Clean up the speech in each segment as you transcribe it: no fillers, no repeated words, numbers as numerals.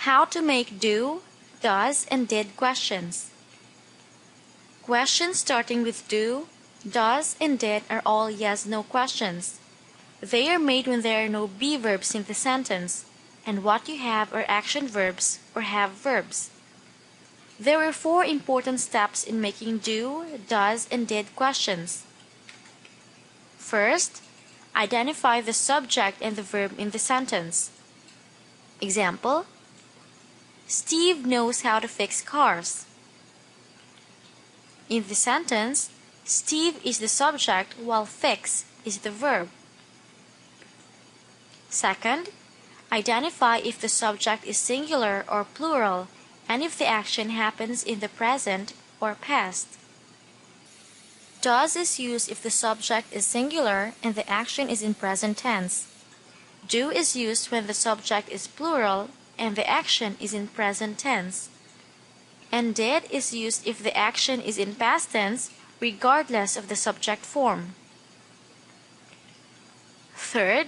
How to make do, does, and did questions. Questions starting with do, does, and did are all yes-no questions. They are made when there are no be verbs in the sentence, and what you have are action verbs or have verbs. There are 4 important steps in making do, does, and did questions. First, identify the subject and the verb in the sentence. Example: Steve knows how to fix cars. In the sentence, Steve is the subject while fix is the verb. Second, identify if the subject is singular or plural and if the action happens in the present or past. Does is used if the subject is singular and the action is in present tense. Do is used when the subject is plural and the action is in present tense. And did is used if the action is in past tense regardless of the subject form. Third,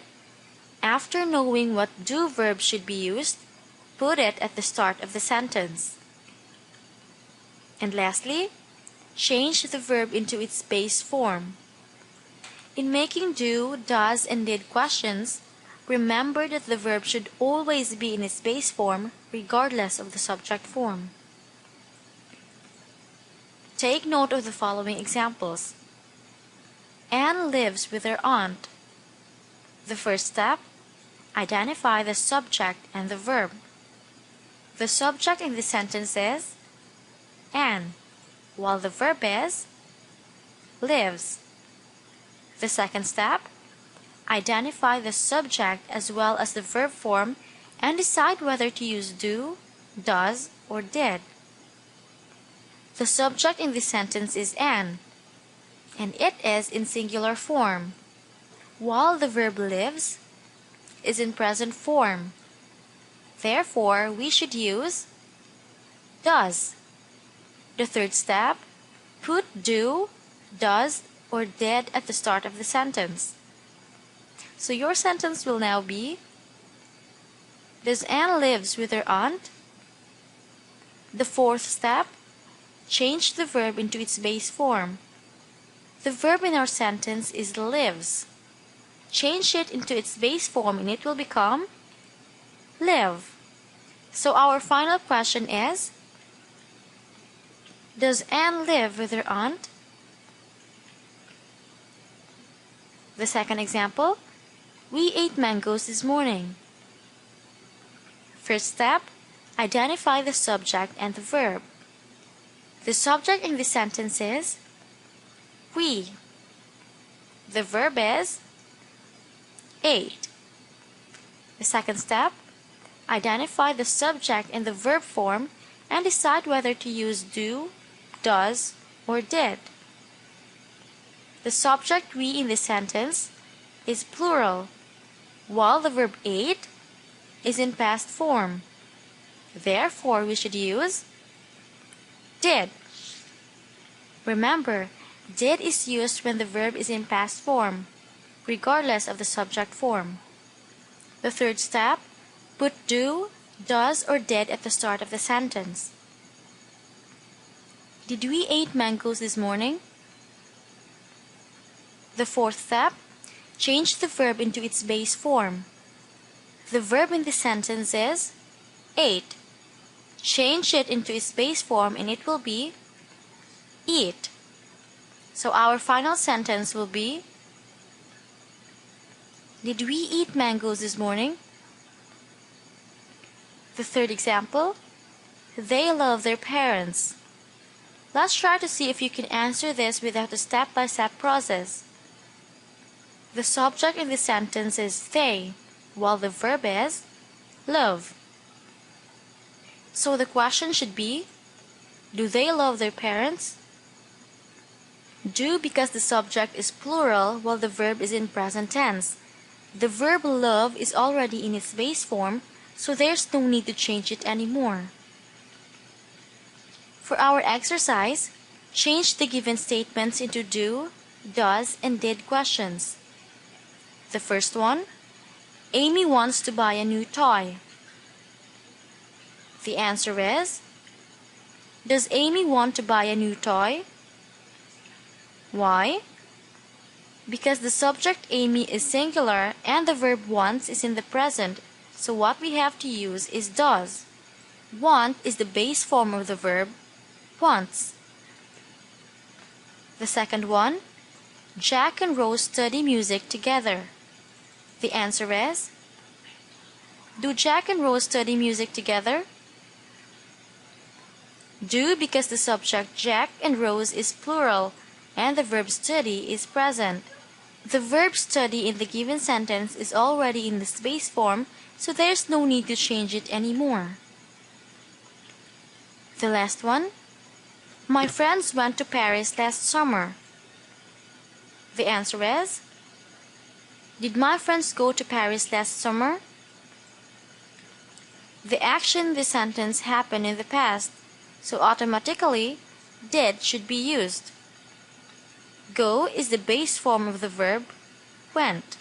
after knowing what do verb should be used, put it at the start of the sentence. And lastly, change the verb into its base form. In making do, does, and did questions, remember that the verb should always be in its base form regardless of the subject form. Take note of the following examples. Anne lives with her aunt. The first step, identify the subject and the verb. The subject in the sentence is Anne, while the verb is lives. The second step, identify the subject as well as the verb form and decide whether to use do, does, or did. The subject in this sentence is Anne, and it is in singular form, while the verb lives is in present form. Therefore, we should use does. The third step, put do, does, or did at the start of the sentence. So your sentence will now be, does Anne lives with her aunt? The fourth step, change the verb into its base form. The verb in our sentence is lives. Change it into its base form and it will become live. So our final question is, does Anne live with her aunt? The second example, we ate mangoes this morning. First step, identify the subject and the verb. The subject in the sentence is we. The verb is ate. The second step, identify the subject and the verb form and decide whether to use do, does, or did. The subject we in the sentence is plural, while the verb ate is in past form. Therefore, we should use did. Remember, did is used when the verb is in past form, regardless of the subject form. The third step, put do, does, or did at the start of the sentence. Did we eat mangoes this morning? The fourth step, change the verb into its base form. The verb in the sentence is ate. Change it into its base form and it will be eat. So our final sentence will be, did we eat mangoes this morning? The third example, they love their parents. Let's try to see if you can answer this without a step-by-step process. The subject in the sentence is they, while the verb is love. So the question should be, do they love their parents? Do because the subject is plural while the verb is in present tense. The verb love is already in its base form, so there's no need to change it anymore. For our exercise, change the given statements into do, does, and did questions. The first one, Amy wants to buy a new toy. The answer is, does Amy want to buy a new toy? Why? Because the subject Amy is singular and the verb wants is in the present, so what we have to use is does. Want is the base form of the verb wants. The second one, Jack and Rose study music together. The answer is, do Jack and Rose study music together? Do, because the subject Jack and Rose is plural and the verb study is present. The verb study in the given sentence is already in the space form, so there's no need to change it anymore. The last one, my friends went to Paris last summer. The answer is, did my friends go to Paris last summer? The action in the sentence happened in the past, so automatically did should be used. Go is the base form of the verb went.